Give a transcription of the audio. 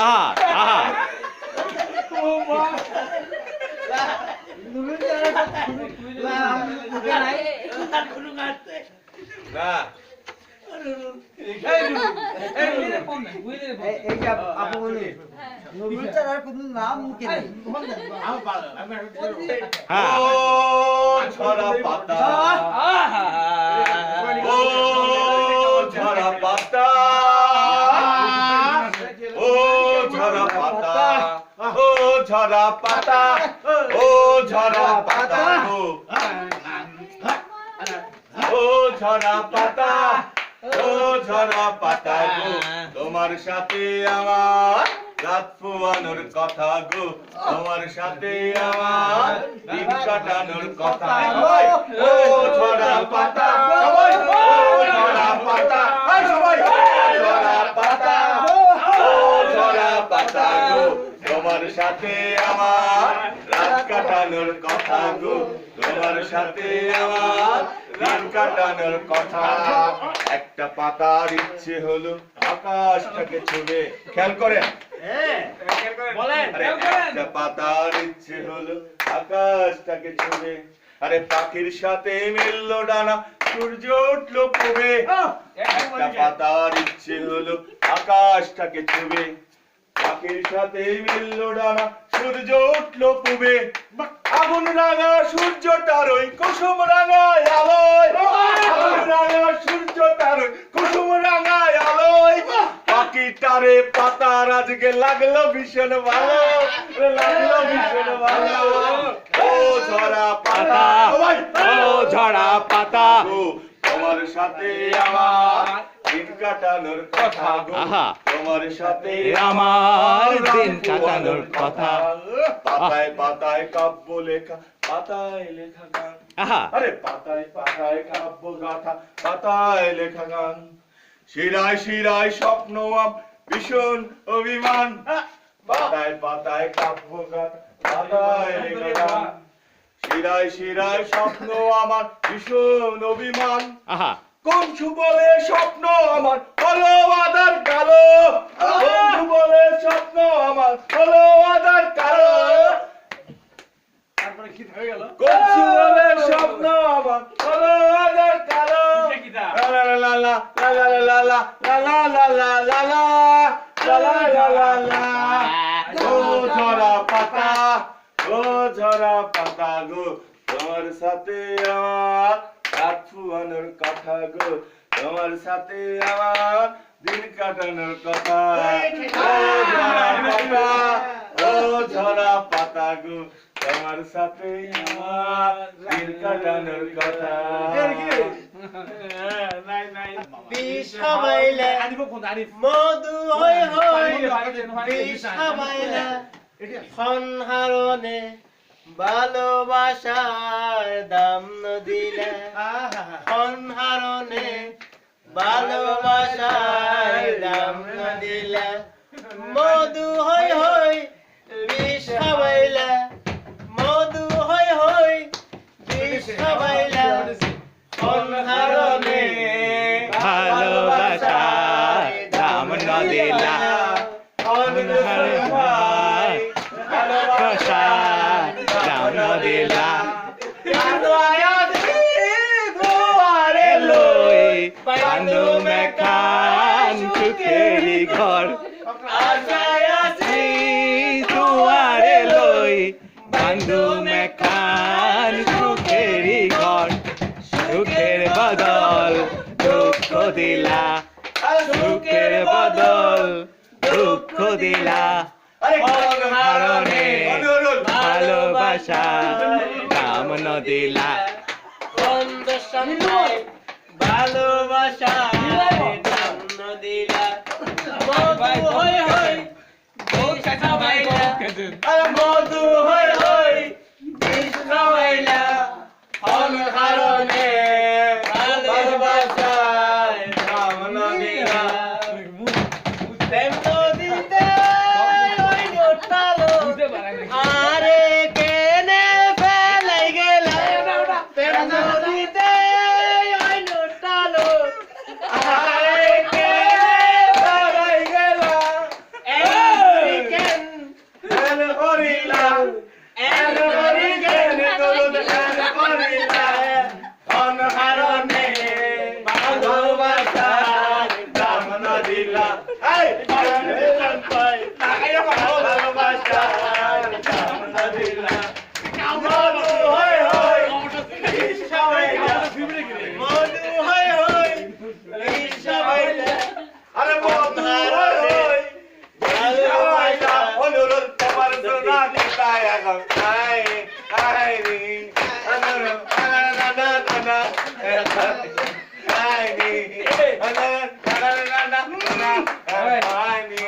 আহা আহা ঝরা পাতা ও ঝরা পাতা ও ঝরা পাতা ও ঝরা পাতা ও ঝরা পাতা ও ঝরা পাতা ও ঝরা পাতা গো তোমার সাথে আমার রাত পোয়ানোর কথা গো তোমার সাথে আমার দিন কাটানোর কথা ও ঝরা পাতা সবাই ও ঝরা পাতা সবাই ঝরা পাতা ও ঝরা পাতা গো তোমার সাথে আমার রাত কাটানোর কথা গো তোমার সাথে আমার দিন কাটানোর কথা একটা পাতার ইচ্ছে হলো আকাশটাকে ছুঁবে খেয়াল করেন একটা পাতার ইচ্ছে হলো আকাশটাকে ছুঁবে আরে পাখির সাথে মিললো ডানা সূর্য উঠলো পূবে একটা পাতার ইচ্ছে হলো আকাশটাকে ছুঁবে পাখির সাথে মিললো ডানা সূর্য উঠলো পূবে আগুন রাঙা সূর্যটার ওই কুসুম রাঙায় আলোয় আগুন রাঙা সূর্যটার ওই কুসুম রাঙায় আলোয় পাখিটারে পাতার আজকে লাগলো ভীষণ ভালো লাগলো ভীষণ ভালো ও ঝরা পাতা ও ঝরা পাতা তোমার সাথে আমার দিন কাটানোর কথা গো তোমার সাথে আমার দিন কাটানোর কথা পাতায় পাতায় কাব্য লেখা পাতায় লেখা গান আরে পাতায় পাতায় কাব্য গাথা পাতায় লেখা গান শিরায় শিরায় স্বপ্ন ভীষণ অভিমান পাতায় পাতায় কাব্য গাথা পাতায় লেখা গান শিরায় শিরায় স্বপ্ন আমার ভীষণ অভিমান কঞ্চু বলে স্বপ্ন আমার হলো আধার কালো কঞ্চু বলে স্বপ্ন আমার হলো আধার কালো তারপরে কি হয়ে গেল কঞ্চু বলে স্বপ্ন আমার হলো আধার কালো লা লা লা লা লা লা লা লা লা লা লা লা লা লা লা ও ঝরা পাতা ও ঝরা পাতা গো তোমার সাথে আমার রাত পোয়ানোর কথা গো তোমার সাথে আমার দিন কাটানোর কথা ও ঝরা পাতা ও ঝরা পাতা গো তোমার সাথে আমার দিন কাটানোর কথা বিষ খাবাইলে মধু হই হই বিষ খাবাইলে সন্হারণে ভালোবাসার দাম দিলে সন্হারণে ভালোবাসার দাম দিলে মধু হই হই বিষ খাবাইলে মধু হই হই বিষ খাবাইলে সন্হারণে ভালোবাসার দাম দিলা ভালোবাসার দাম দিলা লই বান্ধু মেকান সুখেরি ঘর দুয়ারে লই বান্ধু মেকান সুখেরি ঘর সুখের বদল দুঃখ দিলা সুখের বদল দুঃখ দিলা ভালোবাসা দাম দিলা ভালোবাসা দাম দিলা মধু হই হই বিষ খাবাইলা মধু হই হই বিষ খাবাইলা সন্হারণে ভালোবাসা দাম দিলা প্রেম নদীতে ওই নোটালো আরে কেনে ফেলাই গেলা প্রেম নদীতে ওই নোটালো আরে কেনে ফেলাই গেলা আই